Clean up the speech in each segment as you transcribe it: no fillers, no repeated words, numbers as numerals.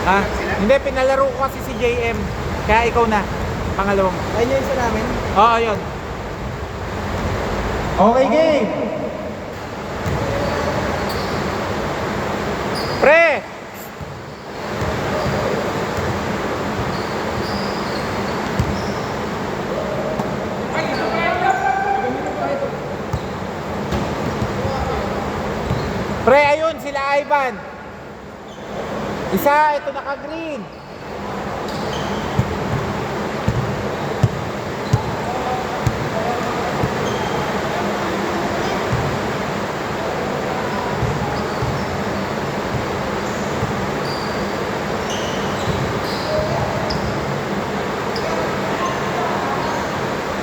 Ha? Hindi, pinalaro ko kasi si JM. Kaya ikaw na. Pangalawang. Ayun yung isa namin. Oo, yun. Okay, game. Pre! Pre, ayun, sila Ivan. Isa, ito naka-green.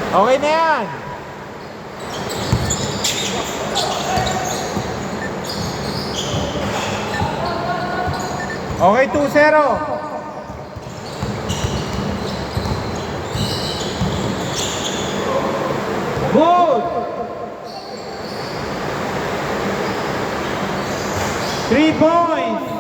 Okay na yan. Okay, 2-0. Good. 3 points.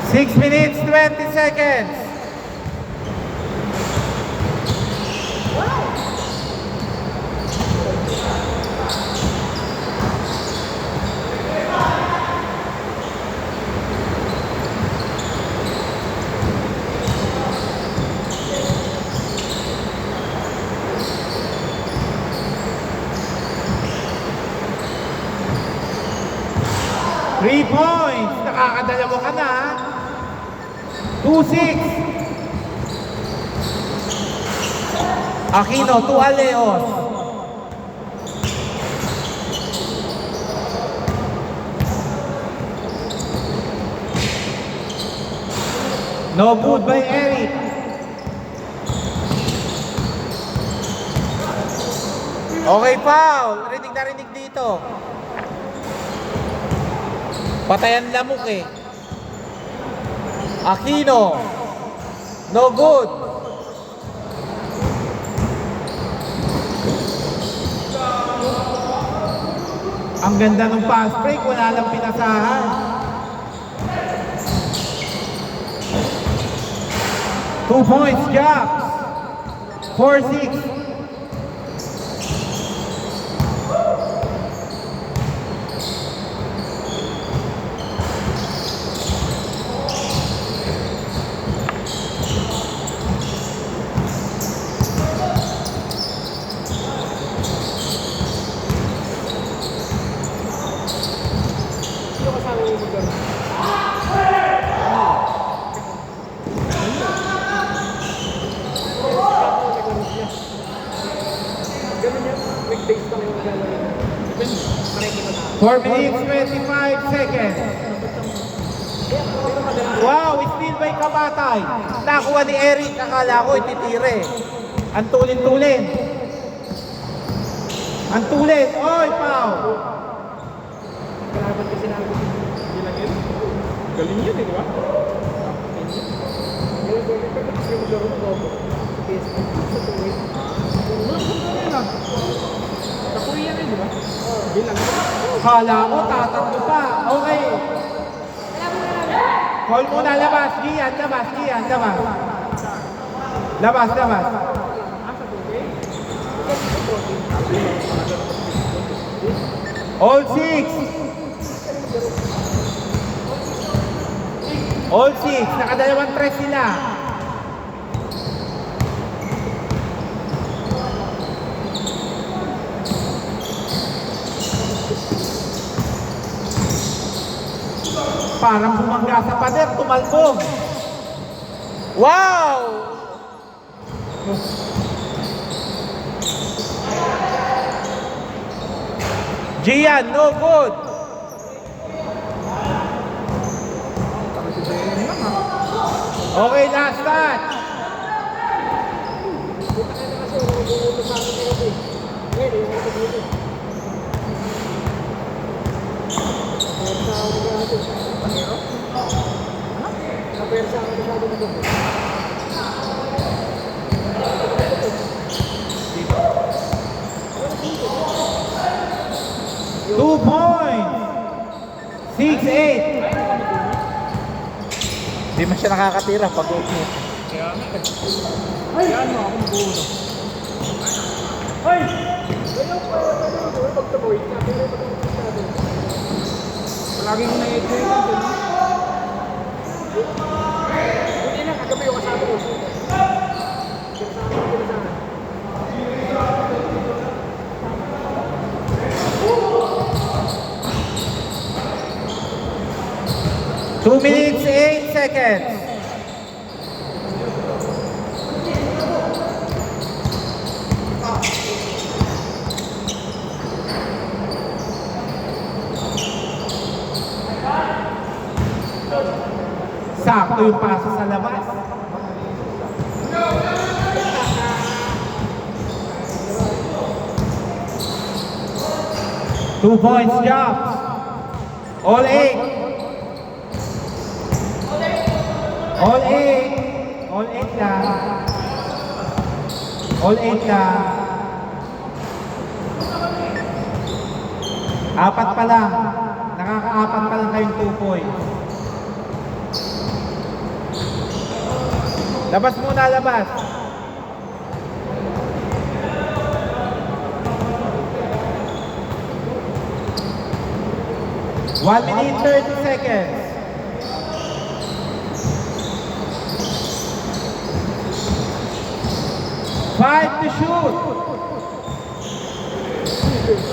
Six minutes, 20 seconds. Three points. Nakakadalawa ka na. 2-6. Aquino, 2 Aleos. No good by Eric. Okay, foul. Rinig na rinig dito. Patayan lamok eh. Aquino. No good. Ang ganda ng pass break. Wala lang pinasahan. Two points, Japs. 4-6. Four minutes, 25 seconds. Wow, steal by Kabatay. Nakuha ni Eric. Akala ko ititire. Ang tulin-tulin. Ang tulin. Oy, Pao. Kalaban kasi namin. Hindi lang yun. Galing yun eh, di ba? Sa Korea rin, di ba? Hindi lang yun. Kala ko tatatlo pa. Okay. Call muna, labas. Gian, labas. Gian, labas. Labas, labas. All 6. All 6. Nakadalawang 3 sila. Parang bumangga sa pader, tumalbog. Wow! Gian, no good. Okay, last touch. Two points. 6-8. Hindi man siya nakakatira pag okay. Kaya ano ako mag-uno. Ay! Palagi mo na-enjoy ka doon. Hindi na, kagabi yung kasama ko. Two minutes, 8 seconds. Sakto yung paso sa labas. Two points jump. All 8. All 8. All 8 lang. All 8 lang. Apat pa lang. Nakaka-apat pa lang kayong 2 points. Labas muna, labas. One minute, 30 seconds. Five to shoot.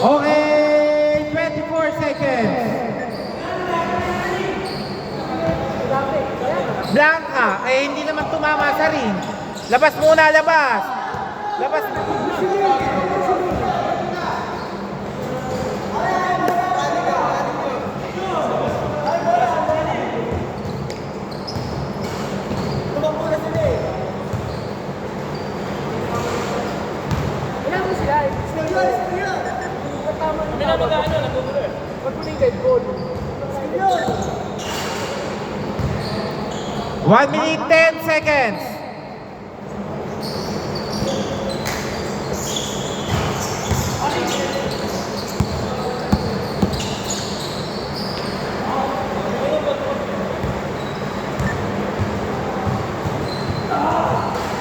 Okay, 24 seconds. Blanca, eh hindi naman tumama sa ring. Labas muna, labas. Labas. Kami na mag-ano, nagbubulo eh. Ba't mo yung dead ball? 1 minute, 10 seconds.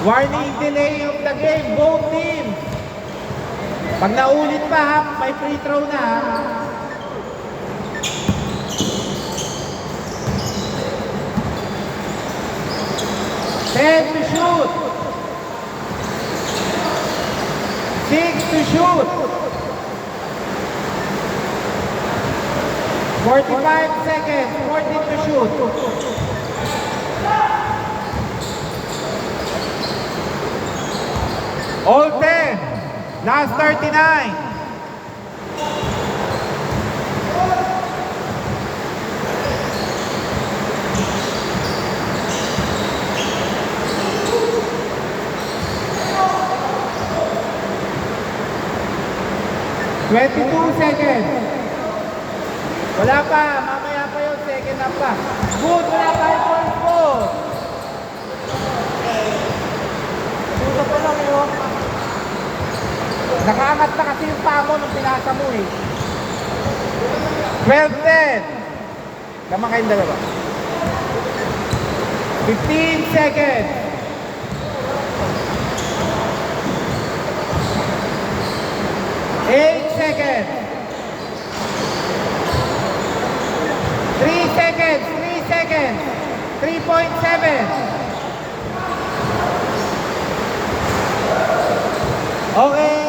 Warning delay of the game, both teams. Pag naulit pa ha, may free throw na ha. Ten to shoot. 6 to shoot. 45 seconds, 14 to shoot. All 10. Last 39. Twenty-two seconds. Wala pa. Mamaya pa yun. Second half pa. Good. Wala pa yung point po. Dito pa lang yun. Nakaangat na kasi yung paa mo nung pinasa mo eh. 12-10. Tama kayong dalawa. 15 seconds. 8 seconds. 3 seconds. 3 seconds. 3.7. Okay.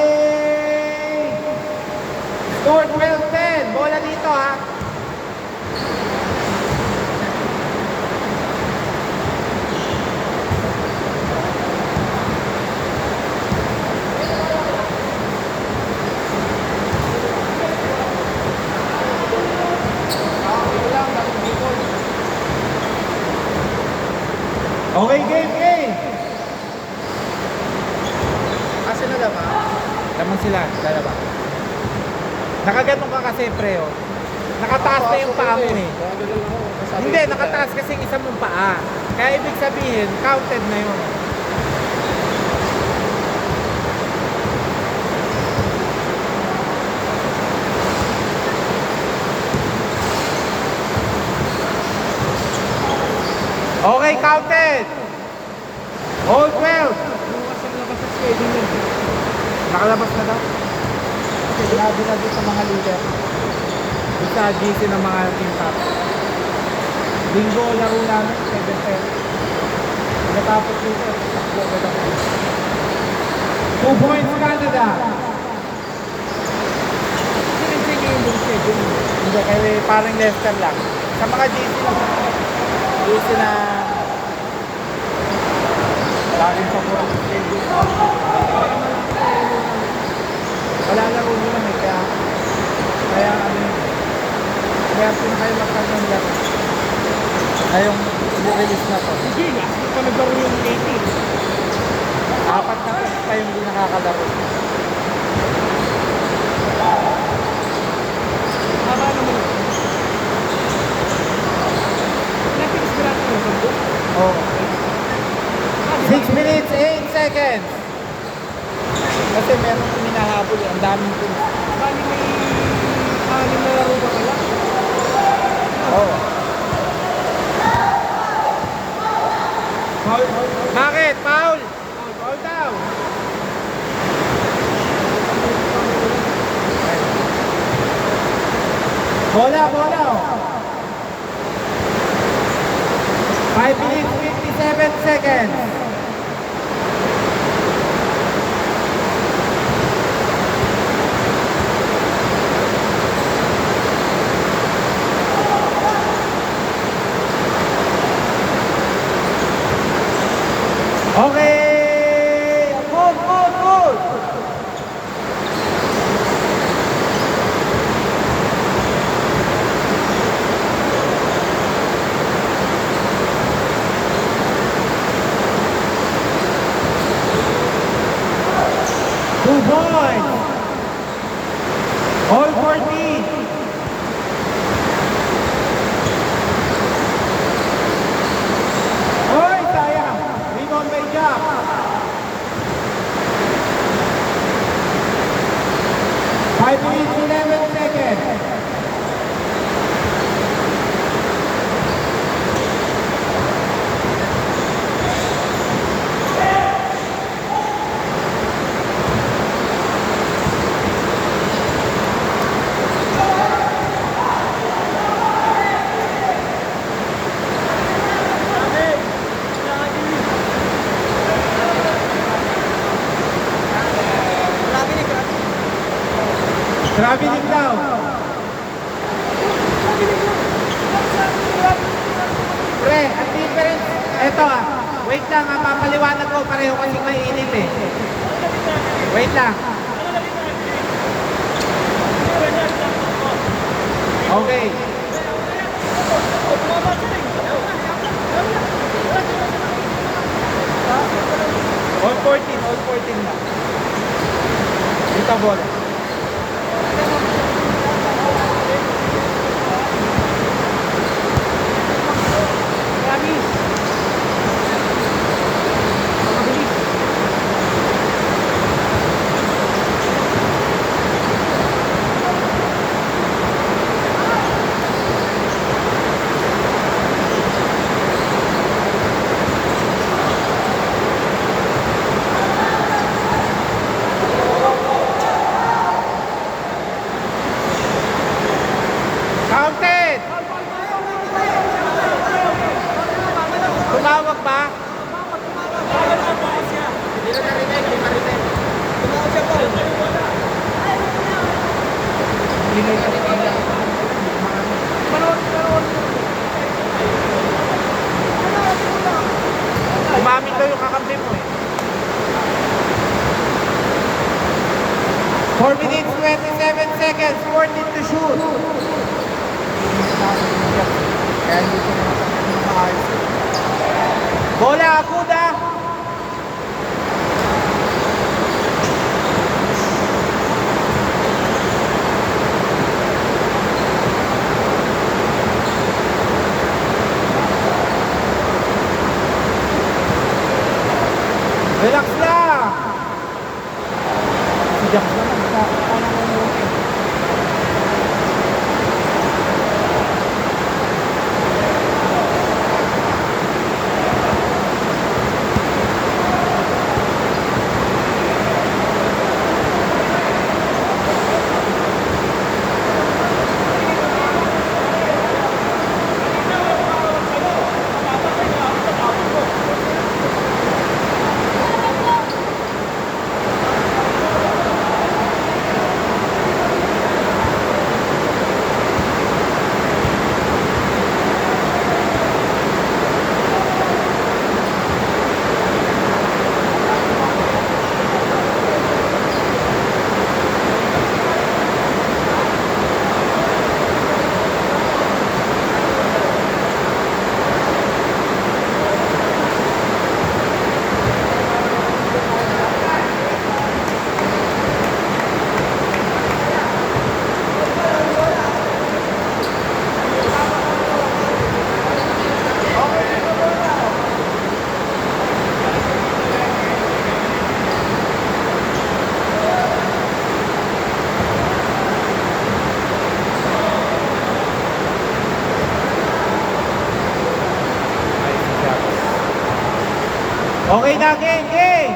Score 12-10. Bola dito ha. Okay, game. Kasi na ba? Laman sila, dalawa. Nakaganong ka kasi, pre, oh. Nakataas na yung paa mo eh. Hindi, nakataas kasi yung isa mong paa. Kaya ibig sabihin, counted na yun. Okay, counted. All 12. Nakalabas na daw. Sinabi na doon sa mga leader. Doon sa GC ng mga team top. Linggo laro namin, 7-10. Natapos dito, takbo ka na. 2 points Canada. Sinisige yung buong schedule. Hindi, kaya parang Leicester lang. Sa mga GC na laging paborang schedule. Wala laro nila eh, kaya ano yun. Kaya pinakayo magkaganda laro. Ngayong i-release na to. Hindi nga, hindi pa naglaro yung 18. 4 na pa yung hindi nakakalaro. Haba naman. Napilis ba natin yung sampo? Oh. 6 minutes, 8 seconds. Kasi meron kong hinahabol eh. Ang daming po. Bali may anim na laro ba pala? Oo. Foul. Bakit? Foul! Foul daw. Bola. 5 minutes, 57 seconds. Okay! Good! Two points! All 14! Oy, sayang! Rebound by Jack! 5 minutes, 11 seconds! Traveling daw. Pre, ang difference. Eto wait lang papaliwanag ko pareho kasi mainit eh. Wait lang. Okay. All 14 na. Dito bola. Counted! Tumawag ba? Hindi na narinig, hindi marinig. Tumawag siya po. Hindi na narinig. Umamin daw yung kakampi mo eh. 4 minutes, 27 seconds, 14 to shoot. Kaya hindi ko maayos. Bola! Bola, Akuda. Relax lang. Si Jax naman, parang umuwi. Okay na, game, game!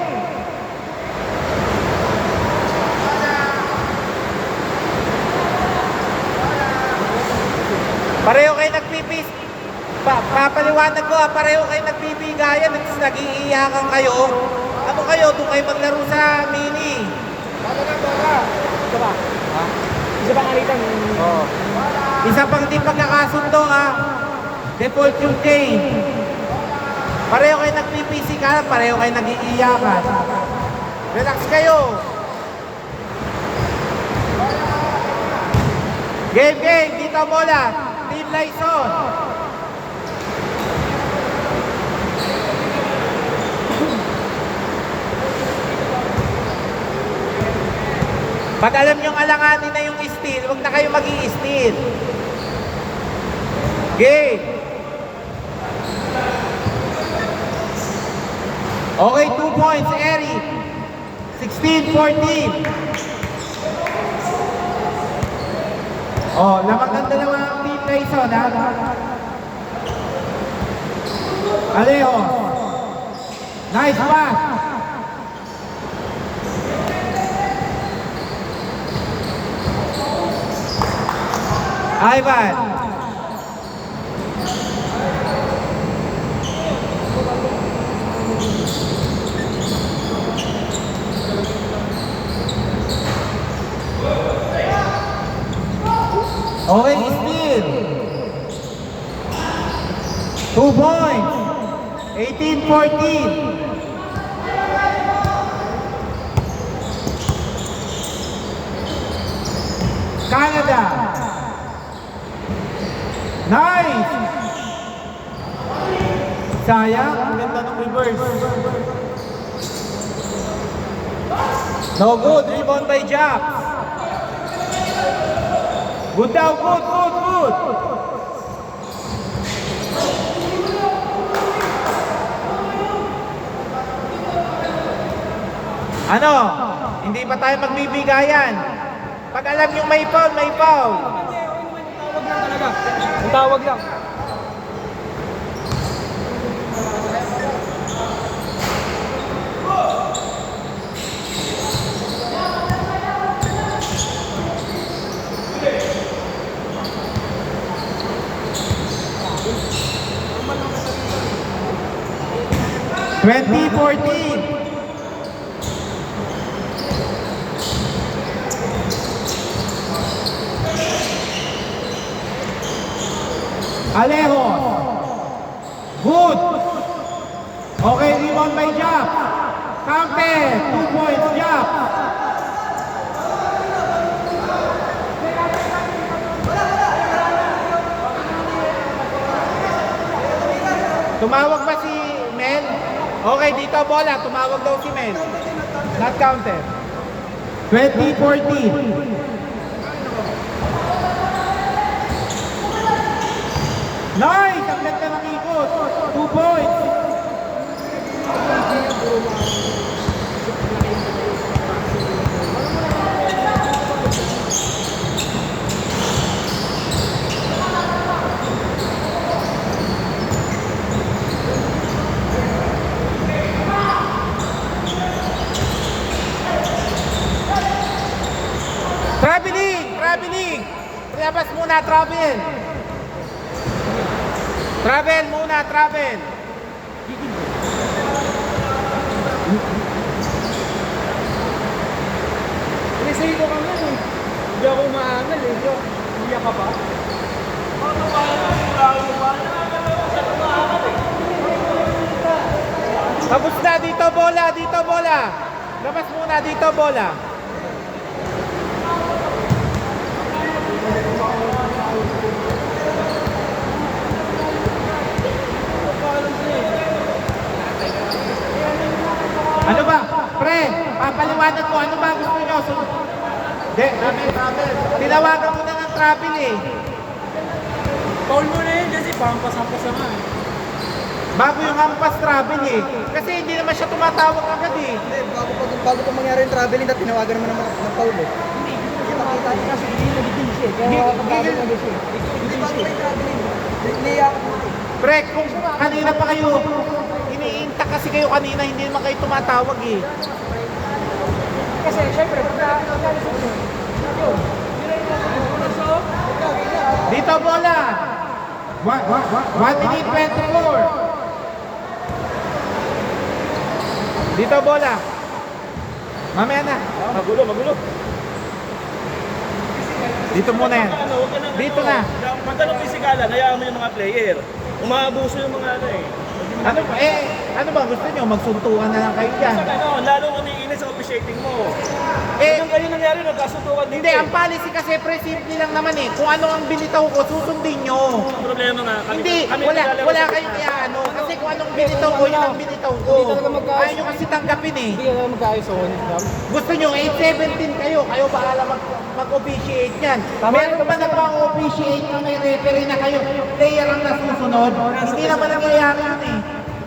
Pareho kayo nagpipis. Papaliwanag ko pareho kayo nagbibigayan at nag-iiyakan kayo. Ano kayo, doon kayo maglaro sa mini. Bola. Isa ba? Ha? Isa ba ngalitan? Oo. Isa pang di pagkakasundo default yung game. Pareho kayo nagpipisikan, pareho kayo nag-iiyakan. Relax kayo. Game, game, dito bola. Team Lyson. Pag alam nyo alanganin na yung steal, huwag na kayo mag-i-steal. Game. Okay, 2 points, Eric. 16-14. Oh, maganda naman ang team Tyson, ha? Alejo. Nice pass. Ivan. Okay, steal. 2 points. 18-14. Canada. Nice. Sayang, ang ganda ng reverse. No good, rebound by Japs. Good daw, good, good, good. Ano? Hindi pa tayo magbibigayan. Pag alam yung may foul, may foul. Tawag lang talaga. Ang tawag lang. Twenty 14. Alejo. Good. Okay, rebound by Jap. Counted. 2 points, Jap. Tumawag pa si Mel. Okay, dito bola. Tumawag daw si Mel. Not counted. 20-14. Nice! Ang ganda ng ikot. 2 points. Traveling! Labas muna, travel! Travel muna, travel! Inisay ko kami eh. Hindi ako maangal eh. Hindi ka pa. Tapos na, dito bola, dito bola! Labas muna, dito bola! Ano ba? Pre, papaliwanag ko, ano ba gusto nyo? Tinawagan mo na ng travel eh. Paul mo na yun kasi pampas-hampas naman. Bago yung hampas travel eh. Kasi hindi naman siya tumatawag agad eh. Hindi, bago pa mangyari yung traveling, dahil tinawagan naman ng Paul eh. Hindi makita niya kasi hindi nagiging siya. Kaya kapag na siya. Hindi bago pa yung traveling. Niyakap mo. Pre, kung kanina pa kayo, iniinta kasi kayo kanina, hindi naman kayo tumatawag eh. Kasi syempre, pag nakalusot mo, yun. Dito bola! 1 minute 24. Dito bola. Mamaya na. Magulo, magulo. Dito muna yan. Dito na. Magtanong pisikalan, hayaan mo yung mga player. Umaabuso yung mga ano eh. Ano ba gusto nyo? Magsuntukan na lang kayo dyan. Sa ano, lalong umiinis sa officiating mo. Eh, Ganyan kayo nangyari, nagkasuntukan dito. hindi, ang policy kasi simple lang naman eh. Kung ano ang binitaw ko, susundin nyo. Ang problema nga, Hindi, naglalaro wala sa- kayong ano. Kasi kung anong binitaw ko, yun ang binitaw ko. Hindi talaga magkaayos. Ayaw nyo kasi tanggapin eh. Hindi ka magkaayos sa honest dam. Gusto nyo, 8-17 kayo. Kayo bahala mag-officiate yan. Tama Meron yun, ba na pa-officiate na may referee na kayo? Player ang nasusunod? Hindi naman nangyayari yun eh.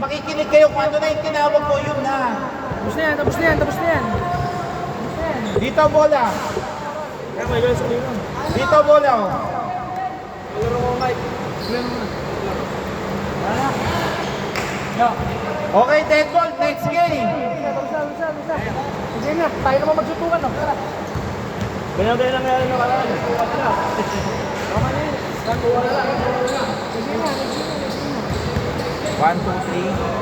Makikinig kayo kung ano na yung tinawag ko, yun na. Tapos na yan, tapos na yan, tapos na yan. Dito bola. Kaya may gano'n sa kanila. Dito bola. Oh. Laro ko, Mike. Laro mo na. Wala. Yo. Okay, dead ball. Next game. Bisa. Sige na, tayo naman magsutukan, no? Tara. Ganyan nangyari na karaan. Tama na yun. Sige na. 1, 2, 3.